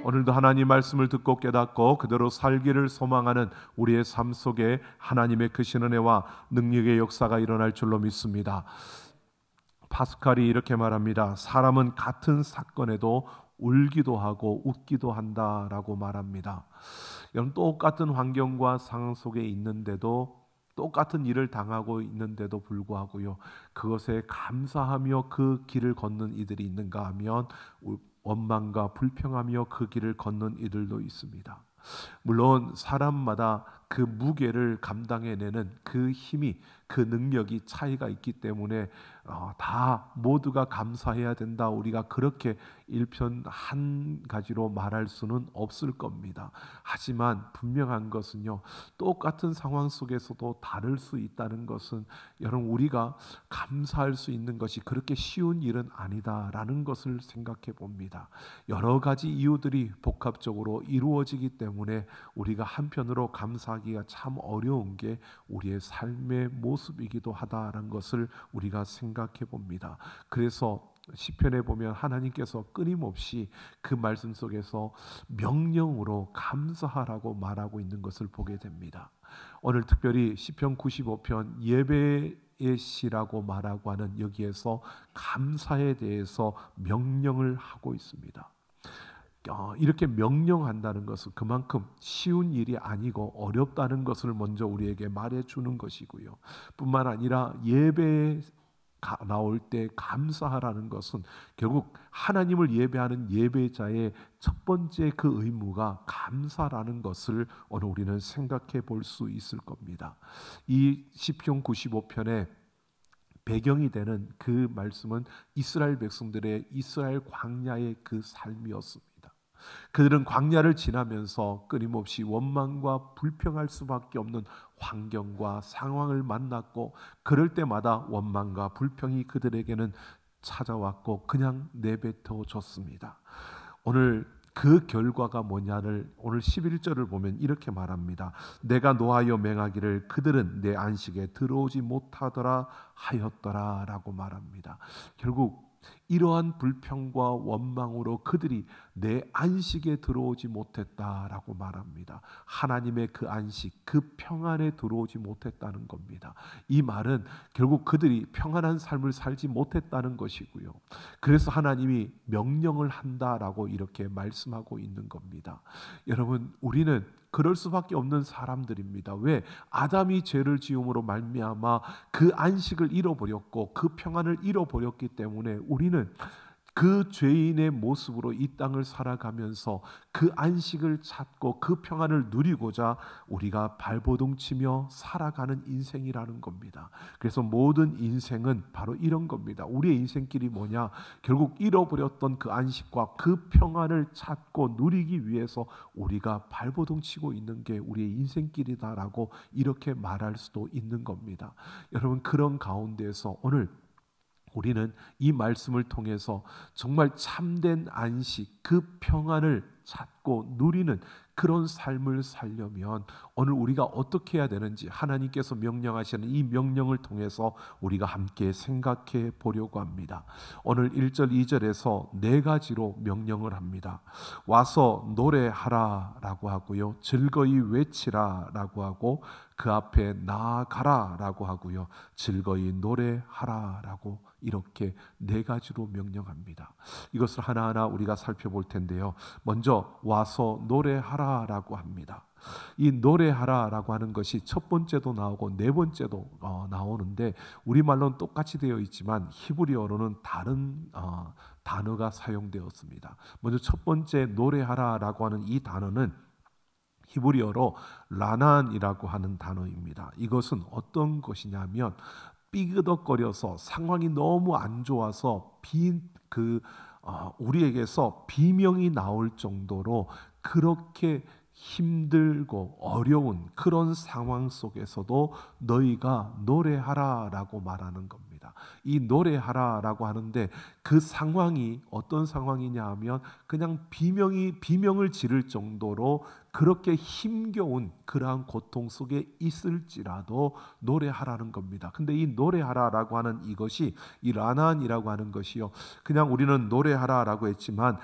오늘도 하나님 말씀을 듣고 깨닫고 그대로 살기를 소망하는 우리의 삶 속에 하나님의 크신 은혜와 능력의 역사가 일어날 줄로 믿습니다. 파스칼이 이렇게 말합니다. 사람은 같은 사건에도 울기도 하고 웃기도 한다라고 말합니다. 여러분, 똑같은 환경과 상황 속에 있는데도, 똑같은 일을 당하고 있는데도 불구하고요, 그것에 감사하며 그 길을 걷는 이들이 있는가 하면 원망과 불평하며 그 길을 걷는 이들도 있습니다. 물론 사람마다 그 무게를 감당해내는 그 힘이, 그 능력이 차이가 있기 때문에 다 모두가 감사해야 된다, 우리가 그렇게 일편 한 가지로 말할 수는 없을 겁니다. 하지만 분명한 것은요, 똑같은 상황 속에서도 다를 수 있다는 것은 여러분, 우리가 감사할 수 있는 것이 그렇게 쉬운 일은 아니다라는 것을 생각해 봅니다. 여러 가지 이유들이 복합적으로 이루어지기 때문에 우리가 한편으로 감사하기가 참 어려운 게 우리의 삶의 모습이기도 하다라는 것을 우리가 생각해 봅니다. 그래서 시편에 보면 하나님께서 끊임없이 그 말씀 속에서 명령으로 감사하라고 말하고 있는 것을 보게 됩니다. 오늘 특별히 시편 95편 예배의 시라고 말하고 하는 여기에서 감사에 대해서 명령을 하고 있습니다. 이렇게 명령한다는 것은 그만큼 쉬운 일이 아니고 어렵다는 것을 먼저 우리에게 말해주는 것이고요. 뿐만 아니라 예배에 나올 때 감사하라는 것은 결국 하나님을 예배하는 예배자의 첫 번째 그 의무가 감사라는 것을 오늘 우리는 생각해 볼 수 있을 겁니다. 이 시편 95편에 배경이 되는 그 말씀은 이스라엘 백성들의 이스라엘 광야의 그 삶이었습니다. 그들은 광야를 지나면서 끊임없이 원망과 불평할 수밖에 없는 환경과 상황을 만났고, 그럴 때마다 원망과 불평이 그들에게는 찾아왔고 그냥 내뱉어 줬습니다. 오늘 그 결과가 뭐냐를 오늘 11절을 보면 이렇게 말합니다. 내가 노하여 맹하기를 그들은 내 안식에 들어오지 못하더라 하였더라 라고 말합니다. 결국 이러한 불평과 원망으로 그들이 내 안식에 들어오지 못했다라고 말합니다. 하나님의 그 안식, 그 평안에 들어오지 못했다는 겁니다. 이 말은 결국 그들이 평안한 삶을 살지 못했다는 것이고요. 그래서 하나님이 명령을 한다라고 이렇게 말씀하고 있는 겁니다. 여러분, 우리는 그럴 수밖에 없는 사람들입니다. 왜? 아담이 죄를 지음으로 말미암아 그 안식을 잃어버렸고 그 평안을 잃어버렸기 때문에 우리는 그 죄인의 모습으로 이 땅을 살아가면서 그 안식을 찾고 그 평안을 누리고자 우리가 발버둥치며 살아가는 인생이라는 겁니다. 그래서 모든 인생은 바로 이런 겁니다. 우리의 인생길이 뭐냐? 결국 잃어버렸던 그 안식과 그 평안을 찾고 누리기 위해서 우리가 발버둥치고 있는 게 우리의 인생길이다라고 이렇게 말할 수도 있는 겁니다. 여러분, 그런 가운데에서 오늘 우리는 이 말씀을 통해서 정말 참된 안식, 그 평안을 찾고 누리는 그런 삶을 살려면 오늘 우리가 어떻게 해야 되는지 하나님께서 명령하시는 이 명령을 통해서 우리가 함께 생각해 보려고 합니다. 오늘 1절 2절에서 네 가지로 명령을 합니다. 와서 노래하라 라고 하고요, 즐거이 외치라 라고 하고, 그 앞에 나아가라 라고 하고요, 즐거이 노래하라 라고 이렇게 네 가지로 명령합니다. 이것을 하나하나 우리가 살펴볼 텐데요. 먼저 와서 노래하라 라고 합니다. 이 노래하라 라고 하는 것이 첫 번째도 나오고 네 번째도 나오는데 우리말로는 똑같이 되어 있지만 히브리어로는 다른 단어가 사용되었습니다. 먼저 첫 번째 노래하라 라고 하는 이 단어는 히브리어로 라난이라고 하는 단어입니다. 이것은 어떤 것이냐면 삐그덕거려서 상황이 너무 안 좋아서 우리에게서 비명이 나올 정도로 그렇게 힘들고 어려운 그런 상황 속에서도 너희가 노래하라라고 말하는 겁니다. 이 노래하라라고 하는데 그 상황이 어떤 상황이냐 하면 그냥 비명을 지를 정도로 그렇게 힘겨운 그러한 고통 속에 있을지라도 노래하라는 겁니다. 근데 이 노래하라라고 하는 이것이, 이 라난이라고 하는 것이요, 그냥 우리는 노래하라라고 했지만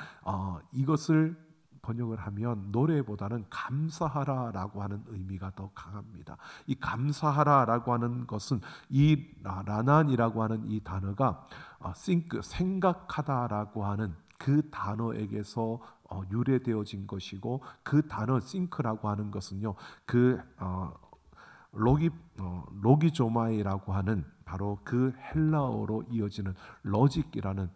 이것을 번역을 하면 노래보다는 감사하라라고 하는 의미가 더 강합니다. 이 감사하라라고 하는 것은 이 라난이라고 하는 이 단어가 think, 생각하다라고 하는 그 단어에게서 유래되어진 것이고, 그 단어 think라고 하는 것은요, 그 로기조마이라고 하는 바로 그 헬라어로 이어지는 로직이라는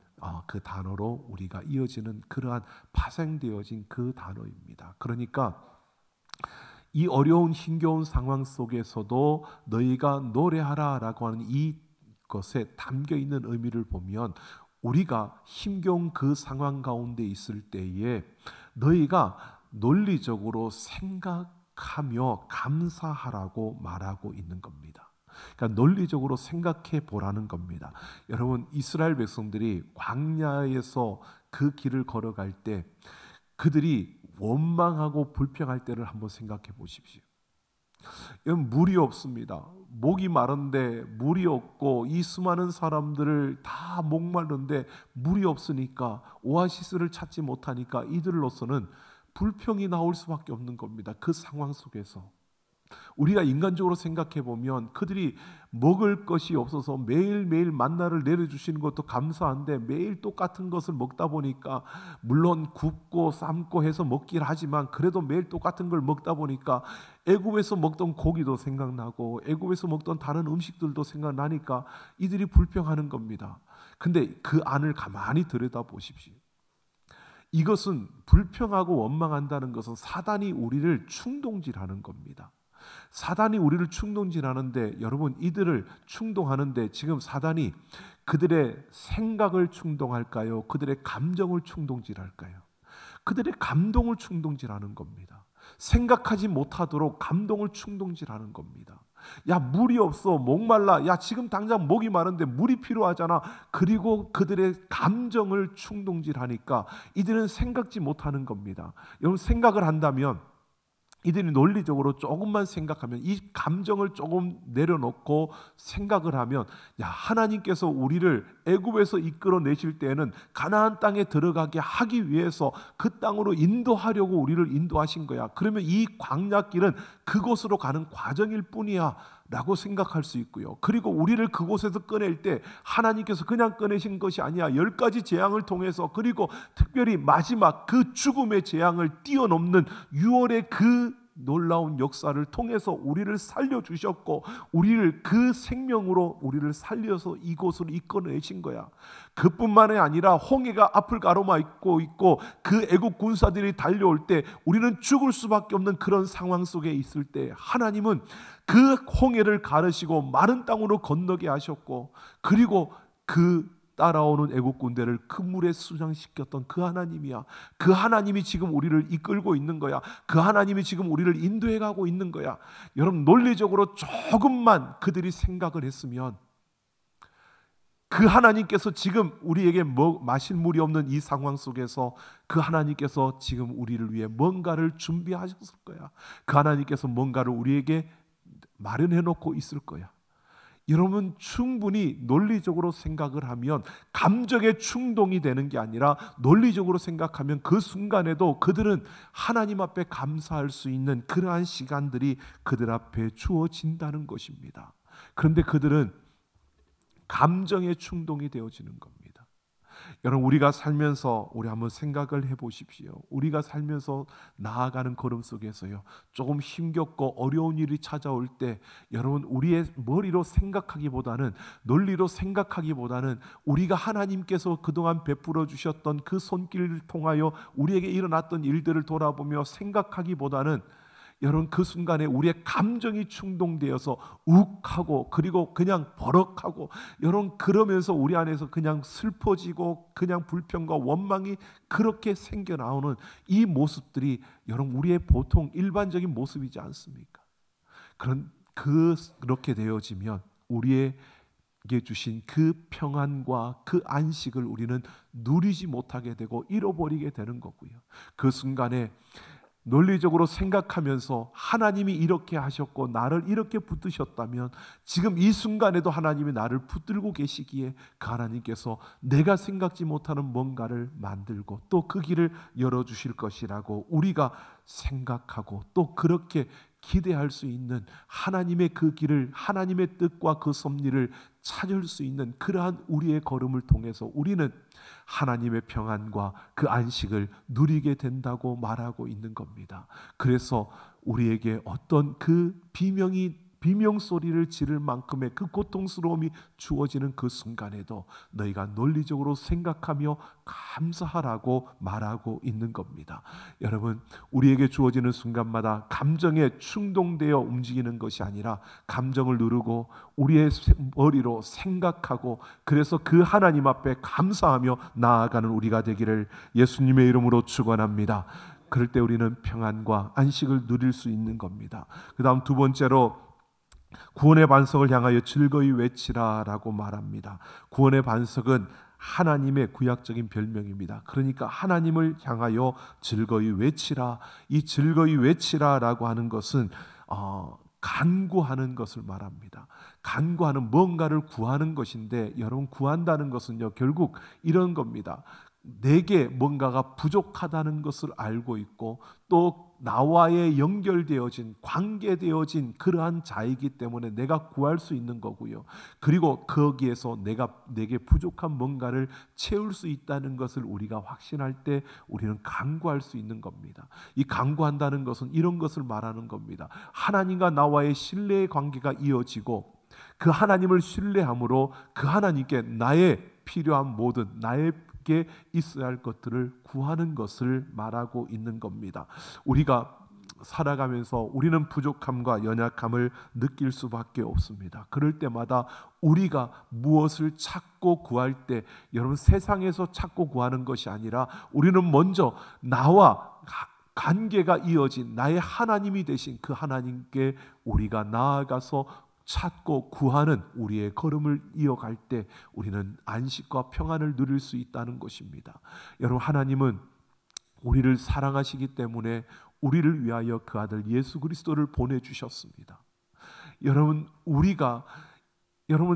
그 단어로 우리가 이어지는 그러한 파생되어진 그 단어입니다. 그러니까 이 어려운 힘겨운 상황 속에서도 너희가 노래하라라고 하는 이것에 담겨 있는 의미를 보면, 우리가 힘겨운 그 상황 가운데 있을 때에 너희가 논리적으로 생각하며 감사하라고 말하고 있는 겁니다. 그러니까 논리적으로 생각해 보라는 겁니다. 여러분, 이스라엘 백성들이 광야에서 그 길을 걸어갈 때 그들이 원망하고 불평할 때를 한번 생각해 보십시오. 여러분, 물이 없습니다. 목이 마른데 물이 없고, 이 수많은 사람들을 다 목마른데 물이 없으니까, 오아시스를 찾지 못하니까 이들로서는 불평이 나올 수밖에 없는 겁니다. 그 상황 속에서 우리가 인간적으로 생각해 보면 그들이 먹을 것이 없어서 매일매일 만나를 내려주시는 것도 감사한데, 매일 똑같은 것을 먹다 보니까, 물론 굽고 삶고 해서 먹긴 하지만 그래도 매일 똑같은 걸 먹다 보니까 애굽에서 먹던 고기도 생각나고 애굽에서 먹던 다른 음식들도 생각나니까 이들이 불평하는 겁니다. 근데 그 안을 가만히 들여다보십시오. 이것은, 불평하고 원망한다는 것은 사단이 우리를 충동질하는 겁니다. 사단이 우리를 충동질하는데, 여러분, 이들을 충동하는데 지금 사단이 그들의 생각을 충동할까요? 그들의 감정을 충동질할까요? 그들의 감동을 충동질하는 겁니다. 생각하지 못하도록 감동을 충동질하는 겁니다. 야, 물이 없어, 목말라, 야, 지금 당장 목이 마른데 물이 필요하잖아. 그리고 그들의 감정을 충동질하니까 이들은 생각지 못하는 겁니다. 여러분, 생각을 한다면, 이들이 논리적으로 조금만 생각하면, 이 감정을 조금 내려놓고 생각을 하면, 야, 하나님께서 우리를 애굽에서 이끌어내실 때에는 가나안 땅에 들어가게 하기 위해서 그 땅으로 인도하려고 우리를 인도하신 거야. 그러면 이 광야길은 그곳으로 가는 과정일 뿐이야 라고 생각할 수 있고요. 그리고 우리를 그곳에서 꺼낼 때 하나님께서 그냥 꺼내신 것이 아니야. 10가지 재앙을 통해서, 그리고 특별히 마지막 그 죽음의 재앙을 뛰어넘는 6월의 그 놀라운 역사를 통해서 우리를 살려주셨고, 우리를 그 생명으로 우리를 살려서 이곳으로 이끌어내신 거야. 그뿐만이 아니라 홍해가 앞을 가로막고 있고 그 애국 군사들이 달려올 때 우리는 죽을 수밖에 없는 그런 상황 속에 있을 때, 하나님은 그 홍해를 가르시고 마른 땅으로 건너게 하셨고, 그리고 그 따라오는 애국 군대를 그 물에 수장시켰던 그 하나님이야. 그 하나님이 지금 우리를 이끌고 있는 거야. 그 하나님이 지금 우리를 인도해 가고 있는 거야. 여러분, 논리적으로 조금만 그들이 생각을 했으면, 그 하나님께서 지금 우리에게 마실 물이 없는 이 상황 속에서 그 하나님께서 지금 우리를 위해 뭔가를 준비하셨을 거야. 그 하나님께서 뭔가를 우리에게 마련해 놓고 있을 거야. 여러분, 충분히 논리적으로 생각을 하면 감정의 충동이 되는 게 아니라, 논리적으로 생각하면 그 순간에도 그들은 하나님 앞에 감사할 수 있는 그러한 시간들이 그들 앞에 주어진다는 것입니다. 그런데 그들은 감정의 충동이 되어지는 겁니다. 여러분, 우리가 살면서 우리 한번 생각을 해보십시오. 우리가 살면서 나아가는 걸음 속에서요, 조금 힘겹고 어려운 일이 찾아올 때, 여러분, 우리의 머리로 생각하기보다는, 논리로 생각하기보다는, 우리가 하나님께서 그동안 베풀어 주셨던 그 손길을 통하여 우리에게 일어났던 일들을 돌아보며 생각하기보다는, 여러분, 그 순간에 우리의 감정이 충동되어서 욱하고, 그리고 그냥 버럭하고, 여러분, 그러면서 우리 안에서 그냥 슬퍼지고 그냥 불평과 원망이 그렇게 생겨나오는 이 모습들이, 여러분, 우리의 보통 일반적인 모습이지 않습니까? 그렇게 되어지면 우리에게 주신 그 평안과 그 안식을 우리는 누리지 못하게 되고 잃어버리게 되는 거고요. 그 순간에 논리적으로 생각하면서 하나님이 이렇게 하셨고 나를 이렇게 붙드셨다면 지금 이 순간에도 하나님이 나를 붙들고 계시기에 그 하나님께서 내가 생각지 못하는 뭔가를 만들고 또 그 길을 열어주실 것이라고 우리가 생각하고 또 그렇게 기대할 수 있는 하나님의 그 길을, 하나님의 뜻과 그 섭리를 찾을 수 있는 그러한 우리의 걸음을 통해서 우리는 하나님의 평안과 그 안식을 누리게 된다고 말하고 있는 겁니다. 그래서 우리에게 어떤 그 비명 소리를 지를 만큼의 그 고통스러움이 주어지는 그 순간에도 너희가 논리적으로 생각하며 감사하라고 말하고 있는 겁니다. 여러분, 우리에게 주어지는 순간마다 감정에 충동되어 움직이는 것이 아니라 감정을 누르고 우리의 머리로 생각하고 그래서 그 하나님 앞에 감사하며 나아가는 우리가 되기를 예수님의 이름으로 축원합니다. 그럴 때 우리는 평안과 안식을 누릴 수 있는 겁니다. 그 다음 두 번째로 구원의 반석을 향하여 즐거이 외치라라고 말합니다. 구원의 반석은 하나님의 구약적인 별명입니다. 그러니까 하나님을 향하여 즐거이 외치라. 이 즐거이 외치라라고 하는 것은 간구하는 것을 말합니다. 간구하는 뭔가를 구하는 것인데 여러분 구한다는 것은요 결국 이런 겁니다. 내게 뭔가가 부족하다는 것을 알고 있고 또 나와의 연결되어진 관계되어진 그러한 자이기 때문에 내가 구할 수 있는 거고요. 그리고 거기에서 내게 부족한 뭔가를 채울 수 있다는 것을 우리가 확신할 때 우리는 간구할 수 있는 겁니다. 이 간구한다는 것은 이런 것을 말하는 겁니다. 하나님과 나와의 신뢰의 관계가 이어지고 그 하나님을 신뢰함으로 그 하나님께 나의 필요한 모든 나에게 있어야 할 것들을 구하는 것을 말하고 있는 겁니다. 우리가 살아가면서 우리는 부족함과 연약함을 느낄 수밖에 없습니다. 그럴 때마다 우리가 무엇을 찾고 구할 때 여러분 세상에서 찾고 구하는 것이 아니라 우리는 먼저 나와 관계가 이어진 나의 하나님이 되신 그 하나님께 우리가 나아가서 찾고 구하는 우리의 걸음을 이어갈 때 우리는 안식과 평안을 누릴 수 있다는 것입니다. 여러분 하나님은 우리를 사랑하시기 때문에 우리를 위하여 그 아들 예수 그리스도를 보내주셨습니다. 여러분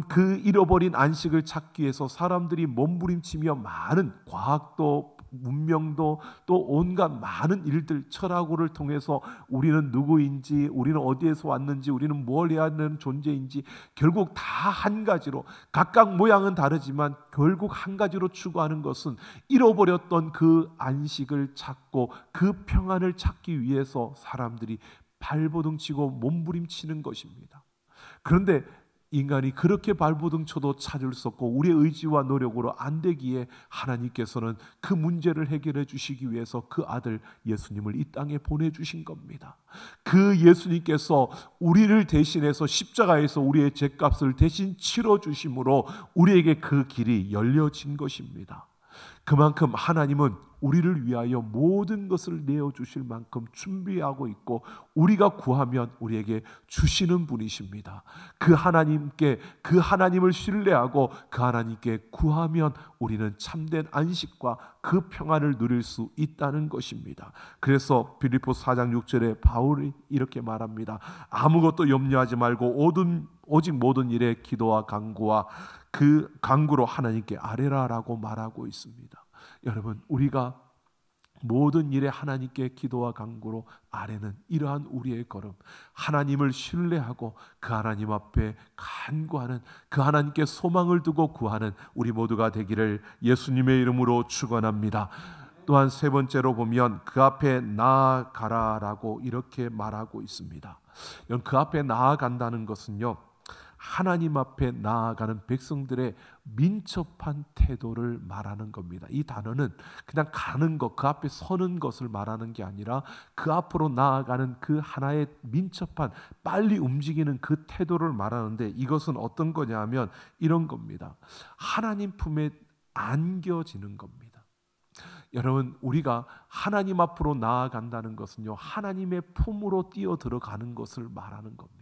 그 잃어버린 안식을 찾기 위해서 사람들이 몸부림치며 많은 과학도 문명도 또 온갖 많은 일들 철학을 통해서 우리는 누구인지 우리는 어디에서 왔는지 우리는 뭘 해야 하는 존재인지 결국 다 한 가지로 각각 모양은 다르지만 결국 한 가지로 추구하는 것은 잃어버렸던 그 안식을 찾고 그 평안을 찾기 위해서 사람들이 발버둥치고 몸부림치는 것입니다. 그런데 인간이 그렇게 발버둥쳐도 찾을 수 없고 우리의 의지와 노력으로 안 되기에 하나님께서는 그 문제를 해결해 주시기 위해서 그 아들 예수님을 이 땅에 보내주신 겁니다. 그 예수님께서 우리를 대신해서 십자가에서 우리의 죄값을 대신 치러주심으로 우리에게 그 길이 열려진 것입니다. 그만큼 하나님은 우리를 위하여 모든 것을 내어주실 만큼 준비하고 있고 우리가 구하면 우리에게 주시는 분이십니다. 그 하나님을 신뢰하고 그 하나님께 구하면 우리는 참된 안식과 그 평안을 누릴 수 있다는 것입니다. 그래서 빌립보서 4장 6절에 바울이 이렇게 말합니다. 아무것도 염려하지 말고 오직 모든 일에 기도와 간구와 그 간구로 하나님께 아뢰라라고 말하고 있습니다. 여러분 우리가 모든 일에 하나님께 기도와 간구로 아뢰는 이러한 우리의 걸음, 하나님을 신뢰하고 그 하나님 앞에 간구하는 그 하나님께 소망을 두고 구하는 우리 모두가 되기를 예수님의 이름으로 축원합니다. 또한 세 번째로 보면 그 앞에 나아가라라고 이렇게 말하고 있습니다. 그 앞에 나아간다는 것은요 하나님 앞에 나아가는 백성들의 민첩한 태도를 말하는 겁니다. 이 단어는 그냥 가는 것, 그 앞에 서는 것을 말하는 게 아니라 그 앞으로 나아가는 그 하나의 민첩한 빨리 움직이는 그 태도를 말하는데 이것은 어떤 거냐 하면 이런 겁니다. 하나님 품에 안겨지는 겁니다. 여러분 우리가 하나님 앞으로 나아간다는 것은요 하나님의 품으로 뛰어 들어가는 것을 말하는 겁니다.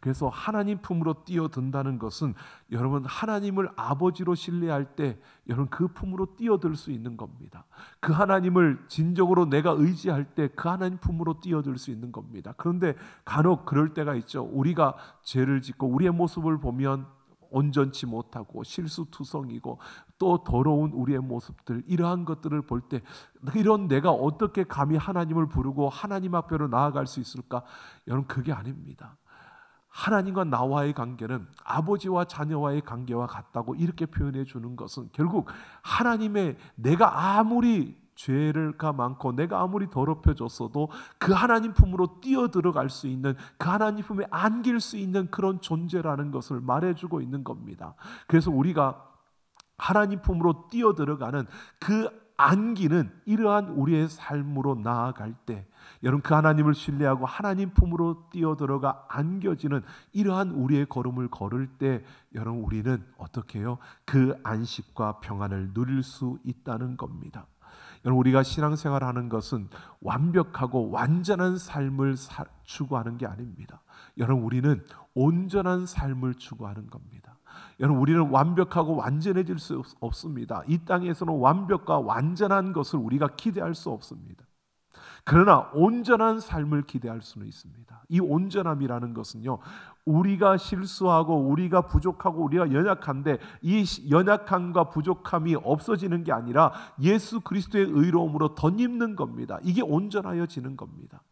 그래서 하나님 품으로 뛰어든다는 것은 여러분 하나님을 아버지로 신뢰할 때 여러분 그 품으로 뛰어들 수 있는 겁니다. 그 하나님을 진정으로 내가 의지할 때 그 하나님 품으로 뛰어들 수 있는 겁니다. 그런데 간혹 그럴 때가 있죠. 우리가 죄를 짓고 우리의 모습을 보면 온전치 못하고 실수투성이고 또 더러운 우리의 모습들, 이러한 것들을 볼 때 이런 내가 어떻게 감히 하나님을 부르고 하나님 앞으로 나아갈 수 있을까? 여러분 그게 아닙니다. 하나님과 나와의 관계는 아버지와 자녀와의 관계와 같다고 이렇게 표현해 주는 것은 결국 하나님의, 내가 아무리 죄가 많고 내가 아무리 더럽혀졌어도 그 하나님 품으로 뛰어들어갈 수 있는, 그 하나님 품에 안길 수 있는 그런 존재라는 것을 말해주고 있는 겁니다. 그래서 우리가 하나님 품으로 뛰어들어가는 그 안기는 이러한 우리의 삶으로 나아갈 때, 여러분 그 하나님을 신뢰하고 하나님 품으로 뛰어들어가 안겨지는 이러한 우리의 걸음을 걸을 때 여러분 우리는 어떻게 해요? 그 안식과 평안을 누릴 수 있다는 겁니다. 여러분 우리가 신앙생활하는 것은 완벽하고 완전한 삶을 추구하는 게 아닙니다. 여러분 우리는 온전한 삶을 추구하는 겁니다. 여러분 우리는 완벽하고 완전해질 수 없습니다. 이 땅에서는 완벽과 완전한 것을 우리가 기대할 수 없습니다. 그러나 온전한 삶을 기대할 수는 있습니다. 이 온전함이라는 것은요, 우리가 실수하고 우리가 부족하고 우리가 연약한데 이 연약함과 부족함이 없어지는 게 아니라 예수 그리스도의 의로움으로 덧입는 겁니다. 이게 온전하여지는 겁니다.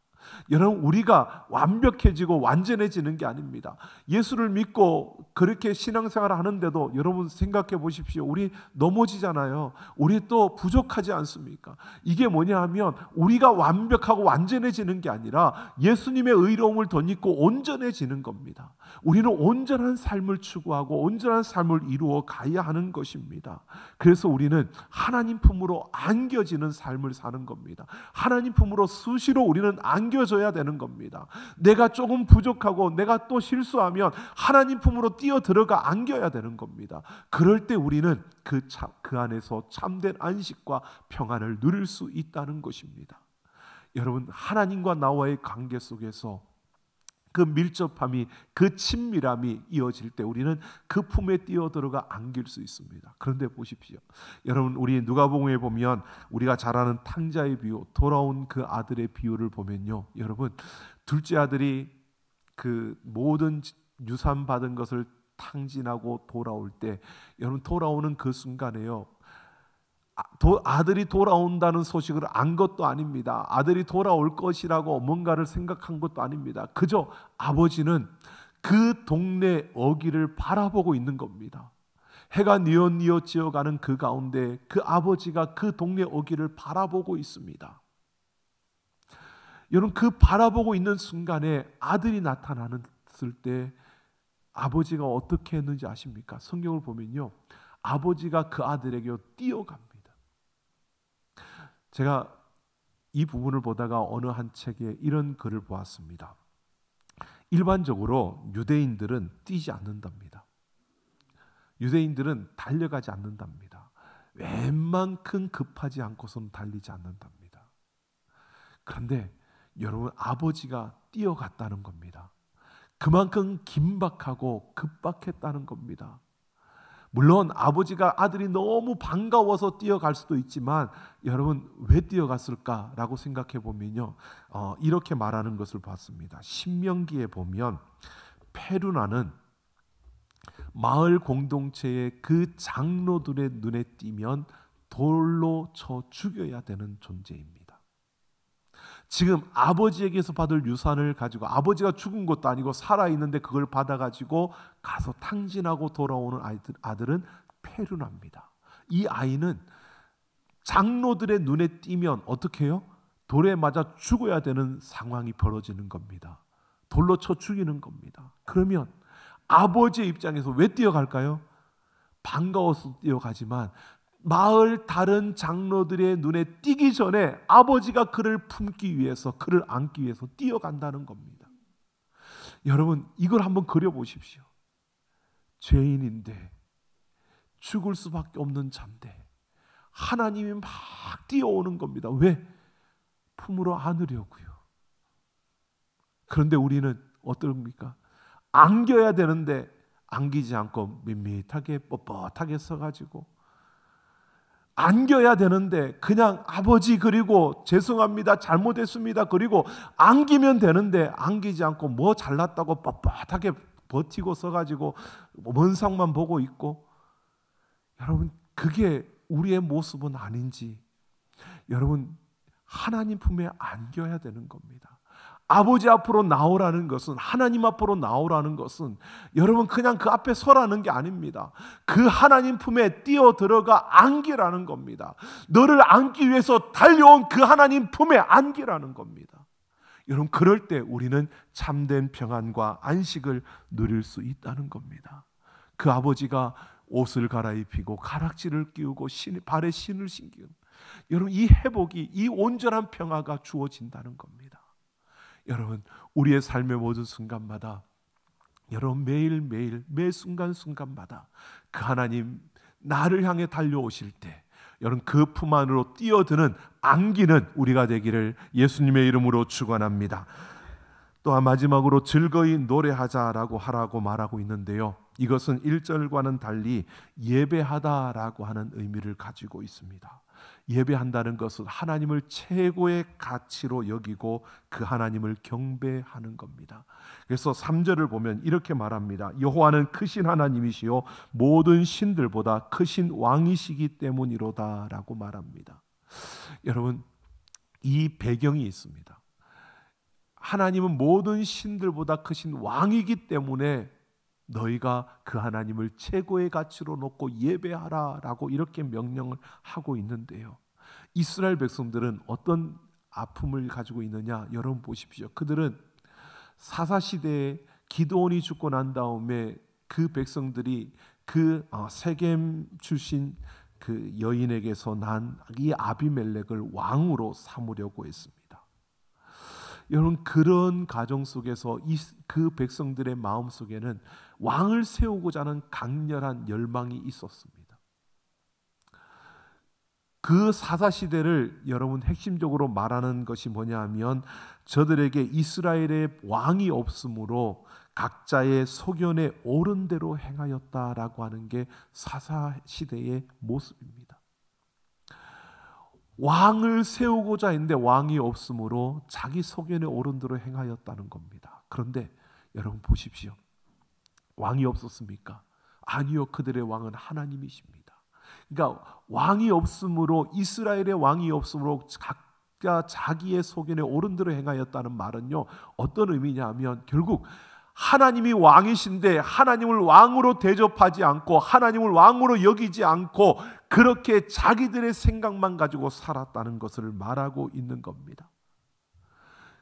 여러분 우리가 완벽해지고 완전해지는 게 아닙니다. 예수를 믿고 그렇게 신앙생활을 하는데도 여러분 생각해 보십시오. 우리 넘어지잖아요. 우리 또 부족하지 않습니까? 이게 뭐냐 하면 우리가 완벽하고 완전해지는 게 아니라 예수님의 의로움을 덧입고 온전해지는 겁니다. 우리는 온전한 삶을 추구하고 온전한 삶을 이루어 가야 하는 것입니다. 그래서 우리는 하나님 품으로 안겨지는 삶을 사는 겁니다. 하나님 품으로 수시로 우리는 안겨져야 되는 겁니다. 내가 조금 부족하고 내가 또 실수하면 하나님 품으로 뛰어들어가 안겨야 되는 겁니다. 그럴 때 우리는 그 안에서 참된 안식과 평안을 누릴 수 있다는 것입니다. 여러분 하나님과 나와의 관계 속에서 그 밀접함이, 그 친밀함이 이어질 때 우리는 그 품에 뛰어들어가 안길 수 있습니다. 그런데 보십시오. 여러분 우리 누가복음에 보면 우리가 잘 아는 탕자의 비유, 돌아온 그 아들의 비유를 보면요. 여러분 둘째 아들이 그 모든 유산 받은 것을 탕진하고 돌아올 때 여러분 돌아오는 그 순간에요. 아들이 돌아온다는 소식을 안 것도 아닙니다. 아들이 돌아올 것이라고 뭔가를 생각한 것도 아닙니다. 그저 아버지는 그 동네 어귀를 바라보고 있는 겁니다. 해가 뉘엿뉘엿 지어가는 그 가운데 그 아버지가 그 동네 어귀를 바라보고 있습니다. 여러분 그 바라보고 있는 순간에 아들이 나타났을 때 아버지가 어떻게 했는지 아십니까? 성경을 보면요, 아버지가 그 아들에게 뛰어갑니다. 제가 이 부분을 보다가 어느 한 책에 이런 글을 보았습니다. 일반적으로 유대인들은 뛰지 않는답니다. 유대인들은 달려가지 않는답니다. 웬만큼 급하지 않고서는 달리지 않는답니다. 그런데 여러분 아버지가 뛰어갔다는 겁니다. 그만큼 긴박하고 급박했다는 겁니다. 물론 아버지가 아들이 너무 반가워서 뛰어갈 수도 있지만 여러분 왜 뛰어갔을까라고 생각해 보면요, 이렇게 말하는 것을 봤습니다. 신명기에 보면 페루나는 마을 공동체의 그 장로들의 눈에 띄면 돌로 쳐 죽여야 되는 존재입니다. 지금 아버지에게서 받을 유산을 가지고, 아버지가 죽은 것도 아니고 살아있는데 그걸 받아가지고 가서 탕진하고 돌아오는 아들은 페루나입니다. 이 아이는 장로들의 눈에 띄면 어떻게 해요? 돌에 맞아 죽어야 되는 상황이 벌어지는 겁니다. 돌로 쳐 죽이는 겁니다. 그러면 아버지의 입장에서 왜 뛰어갈까요? 반가워서 뛰어가지만 마을 다른 장로들의 눈에 띄기 전에 아버지가 그를 품기 위해서, 그를 안기 위해서 뛰어간다는 겁니다. 여러분 이걸 한번 그려보십시오. 죄인인데 죽을 수밖에 없는 자인데 하나님이 막 뛰어오는 겁니다. 왜? 품으로 안으려고요. 그런데 우리는 어떻습니까? 안겨야 되는데 안기지 않고 밋밋하게 뻣뻣하게 서가지고, 안겨야 되는데 그냥 아버지 그리고 죄송합니다 잘못했습니다 그리고 안기면 되는데 안기지 않고 뭐 잘났다고 뻣뻣하게 버티고 서가지고 먼 상만 보고 있고, 여러분 그게 우리의 모습은 아닌지, 여러분 하나님 품에 안겨야 되는 겁니다. 아버지 앞으로 나오라는 것은, 하나님 앞으로 나오라는 것은 여러분 그냥 그 앞에 서라는 게 아닙니다. 그 하나님 품에 뛰어 들어가 안기라는 겁니다. 너를 안기 위해서 달려온 그 하나님 품에 안기라는 겁니다. 여러분 그럴 때 우리는 참된 평안과 안식을 누릴 수 있다는 겁니다. 그 아버지가 옷을 갈아입히고 가락지를 끼우고 발에 신을 신기는, 여러분 이 회복이, 이 온전한 평화가 주어진다는 겁니다. 여러분 우리의 삶의 모든 순간마다, 여러분 매일매일 매 순간순간마다 그 하나님 나를 향해 달려오실 때 여러분 그 품 안으로 뛰어드는 안기는 우리가 되기를 예수님의 이름으로 축원합니다. 또한 마지막으로 즐거이 노래하자라고 하라고 말하고 있는데요, 이것은 1절과는 달리 예배하다라고 하는 의미를 가지고 있습니다. 예배한다는 것은 하나님을 최고의 가치로 여기고 그 하나님을 경배하는 겁니다. 그래서 3절을 보면 이렇게 말합니다. 여호와는 크신 하나님이시요 모든 신들보다 크신 왕이시기 때문이로다 라고 말합니다. 여러분 이 배경이 있습니다. 하나님은 모든 신들보다 크신 왕이기 때문에 너희가 그 하나님을 최고의 가치로 놓고 예배하라라고 이렇게 명령을 하고 있는데요, 이스라엘 백성들은 어떤 아픔을 가지고 있느냐, 여러분 보십시오. 그들은 사사시대에 기드온이 죽고 난 다음에 그 백성들이 그 세겜 출신 그 여인에게서 난 이 아비멜렉을 왕으로 삼으려고 했습니다. 여러분 그런 가정 속에서 그 백성들의 마음 속에는 왕을 세우고자 하는 강렬한 열망이 있었습니다. 그 사사시대를 여러분 핵심적으로 말하는 것이 뭐냐 하면, 저들에게 이스라엘의 왕이 없으므로 각자의 소견에 옳은 대로 행하였다라고 하는 게 사사시대의 모습입니다. 왕을 세우고자 했는데 왕이 없으므로 자기 소견에 옳은 대로 행하였다는 겁니다. 그런데 여러분 보십시오. 왕이 없었습니까? 아니요. 그들의 왕은 하나님이십니다. 그러니까 왕이 없으므로, 이스라엘의 왕이 없으므로 각자 자기의 소견에 옳은 대로 행하였다는 말은요, 어떤 의미냐 하면 결국 하나님이 왕이신데 하나님을 왕으로 대접하지 않고 하나님을 왕으로 여기지 않고 그렇게 자기들의 생각만 가지고 살았다는 것을 말하고 있는 겁니다.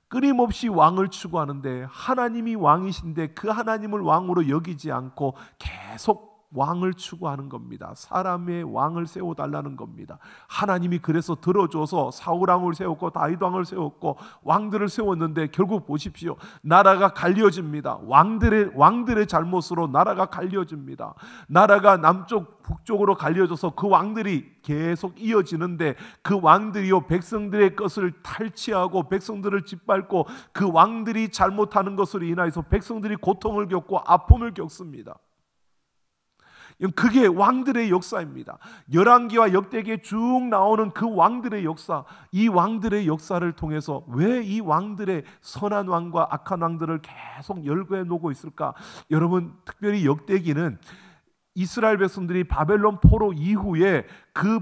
끊임없이 왕을 추구하는데 하나님이 왕이신데 그 하나님을 왕으로 여기지 않고 계속 왕을 추구하는 겁니다. 사람의 왕을 세워달라는 겁니다. 하나님이 그래서 들어줘서 사울 왕을 세웠고 다윗 왕을 세웠고 왕들을 세웠는데 결국 보십시오. 나라가 갈려집니다. 왕들의 잘못으로 나라가 갈려집니다. 나라가 남쪽 북쪽으로 갈려져서 그 왕들이 계속 이어지는데, 그 왕들이요 백성들의 것을 탈취하고 백성들을 짓밟고 그 왕들이 잘못하는 것으로 인하여서 백성들이 고통을 겪고 아픔을 겪습니다. 그게 왕들의 역사입니다. 열왕기와 역대기에 쭉 나오는 그 왕들의 역사, 이 왕들의 역사를 통해서 왜 이 왕들의 선한 왕과 악한 왕들을 계속 열거해 놓고 있을까? 여러분 특별히 역대기는 이스라엘 백성들이 바벨론 포로 이후에 그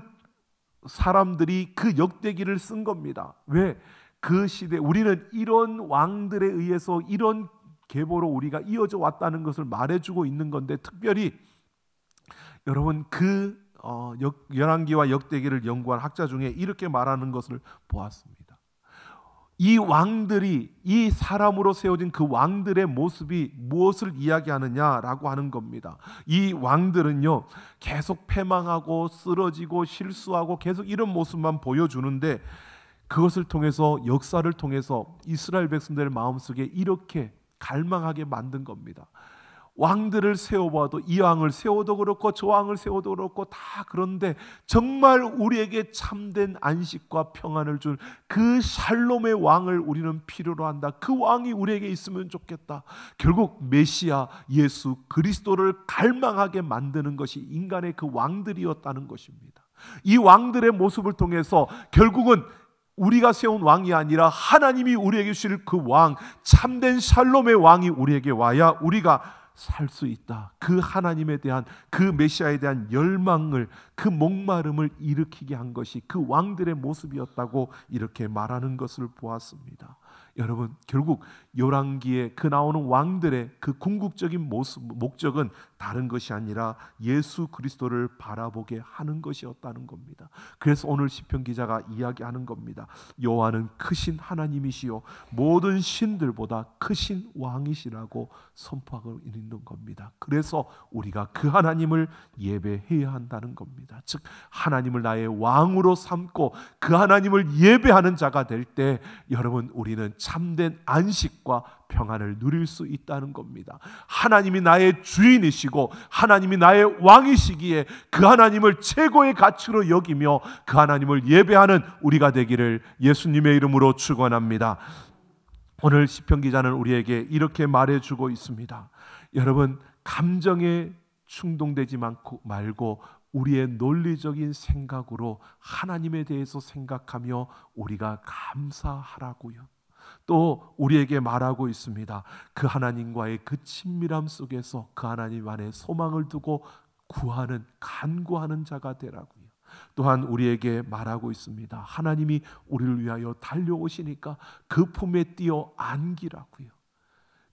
사람들이 그 역대기를 쓴 겁니다. 왜? 그 시대 우리는 이런 왕들에 의해서 이런 계보로 우리가 이어져 왔다는 것을 말해주고 있는 건데, 특별히 여러분 그 열왕기와 역대기를 연구한 학자 중에 이렇게 말하는 것을 보았습니다. 이 왕들이, 이 사람으로 세워진 그 왕들의 모습이 무엇을 이야기하느냐라고 하는 겁니다. 이 왕들은요 계속 패망하고 쓰러지고 실수하고 계속 이런 모습만 보여주는데, 그것을 통해서, 역사를 통해서 이스라엘 백성들의 마음속에 이렇게 갈망하게 만든 겁니다. 왕들을 세워봐도 이 왕을 세워도 그렇고 저 왕을 세워도 그렇고 다 그런데 정말 우리에게 참된 안식과 평안을 줄 그 샬롬의 왕을 우리는 필요로 한다. 그 왕이 우리에게 있으면 좋겠다. 결국 메시아 예수 그리스도를 갈망하게 만드는 것이 인간의 그 왕들이었다는 것입니다. 이 왕들의 모습을 통해서 결국은 우리가 세운 왕이 아니라 하나님이 우리에게 주실 그 왕, 참된 샬롬의 왕이 우리에게 와야 우리가 살 수 있다. 그 하나님에 대한, 그 메시아에 대한 열망을, 그 목마름을 일으키게 한 것이 그 왕들의 모습이었다고 이렇게 말하는 것을 보았습니다. 여러분, 결국 열왕기에 그 나오는 왕들의 그 궁극적인 목적은 다른 것이 아니라 예수 그리스도를 바라보게 하는 것이었다는 겁니다. 그래서 오늘 시편 기자가 이야기하는 겁니다. 여호와는 크신 하나님이시요 모든 신들보다 크신 왕이시라고 선포하고 있는 겁니다. 그래서 우리가 그 하나님을 예배해야 한다는 겁니다. 즉 하나님을 나의 왕으로 삼고 그 하나님을 예배하는 자가 될 때 여러분, 우리는 참된 안식과 평안을 누릴 수 있다는 겁니다. 하나님이 나의 주인이시고 하나님이 나의 왕이시기에 그 하나님을 최고의 가치로 여기며 그 하나님을 예배하는 우리가 되기를 예수님의 이름으로 축원합니다. 오늘 시편 기자는 우리에게 이렇게 말해주고 있습니다. 여러분, 감정에 충동되지 말고 우리의 논리적인 생각으로 하나님에 대해서 생각하며 우리가 감사하라고요. 또 우리에게 말하고 있습니다. 그 하나님과의 그 친밀함 속에서 그 하나님 안에 소망을 두고 구하는, 간구하는 자가 되라고요. 또한 우리에게 말하고 있습니다. 하나님이 우리를 위하여 달려오시니까 그 품에 뛰어 안기라고요.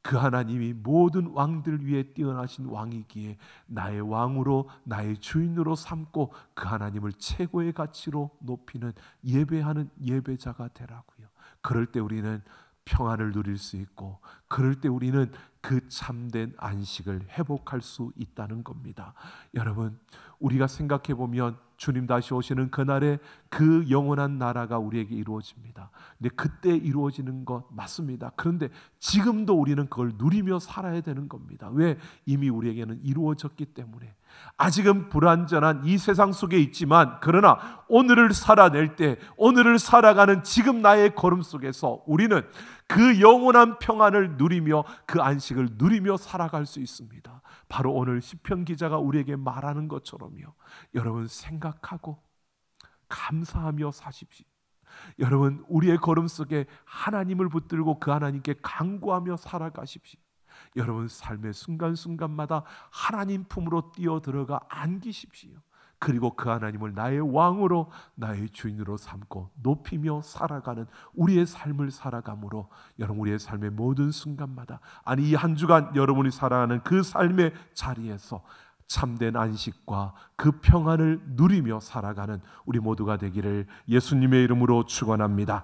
그 하나님이 모든 왕들 위에 뛰어나신 왕이기에 나의 왕으로, 나의 주인으로 삼고 그 하나님을 최고의 가치로 높이는, 예배하는 예배자가 되라고요. 그럴 때 우리는 평안을 누릴 수 있고, 그럴 때 우리는 그 참된 안식을 회복할 수 있다는 겁니다. 여러분, 우리가 생각해 보면 주님 다시 오시는 그날에 그 영원한 나라가 우리에게 이루어집니다. 근데 그때 이루어지는 것 맞습니다. 그런데 지금도 우리는 그걸 누리며 살아야 되는 겁니다. 왜? 이미 우리에게는 이루어졌기 때문에. 아직은 불완전한 이 세상 속에 있지만, 그러나 오늘을 살아낼 때, 오늘을 살아가는 지금 나의 걸음 속에서 우리는 그 영원한 평안을 누리며 그 안식을 누리며 살아갈 수 있습니다. 바로 오늘 시편 기자가 우리에게 말하는 것처럼요. 여러분, 생각하고 감사하며 사십시오. 여러분, 우리의 걸음 속에 하나님을 붙들고 그 하나님께 간구하며 살아가십시오. 여러분, 삶의 순간순간마다 하나님 품으로 뛰어들어가 안기십시오. 그리고 그 하나님을 나의 왕으로, 나의 주인으로 삼고 높이며 살아가는 우리의 삶을 살아감으로 여러분, 우리의 삶의 모든 순간마다, 아니 이 한 주간 여러분이 살아가는 그 삶의 자리에서 참된 안식과 그 평안을 누리며 살아가는 우리 모두가 되기를 예수님의 이름으로 축원합니다.